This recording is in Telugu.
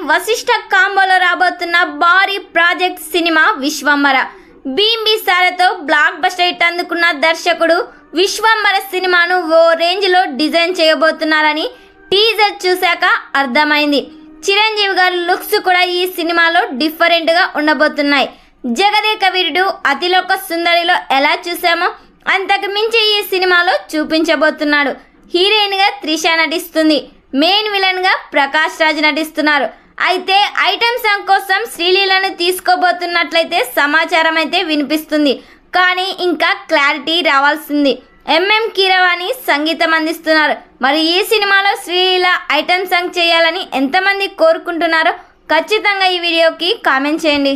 వశిష్ఠ కాంబోలో రాబోతున్న భారీ ప్రాజెక్ట్ సినిమా విశ్వంబర. బింబిసారతో బ్లాక్ బస్టర్ హిట్ అందుకున్న దర్శకుడు విశ్వంబర సినిమాను ఓ రేంజ్లో డిజైన్ చేయబోతున్నారని టీజర్ చూశాక అర్థమైంది. చిరంజీవి గారి లుక్స్ కూడా ఈ సినిమాలో డిఫరెంట్గా ఉండబోతున్నాయి. జగదేక వీరుడు అతిలోక సుందరిలో ఎలా చూసామో అంతకు మించి ఈ సినిమాలో చూపించబోతున్నాడు. హీరోయిన్గా త్రిష నటిస్తుంది. మెయిన్ విలన్గా ప్రకాష్ రాజ్ నటిస్తున్నారు. అయితే ఐటమ్ సాంగ్ కోసం శ్రీలీలను తీసుకోబోతున్నట్లయితే సమాచారం అయితే వినిపిస్తుంది. కానీ ఇంకా క్లారిటీ రావాల్సింది. ఎంఎం కీరవాణి సంగీతం అందిస్తున్నారు. మరి ఈ సినిమాలో శ్రీలీల ఐటమ్ సాంగ్ చేయాలని ఎంతమంది కోరుకుంటున్నారో ఖచ్చితంగా ఈ వీడియోకి కామెంట్ చేయండి.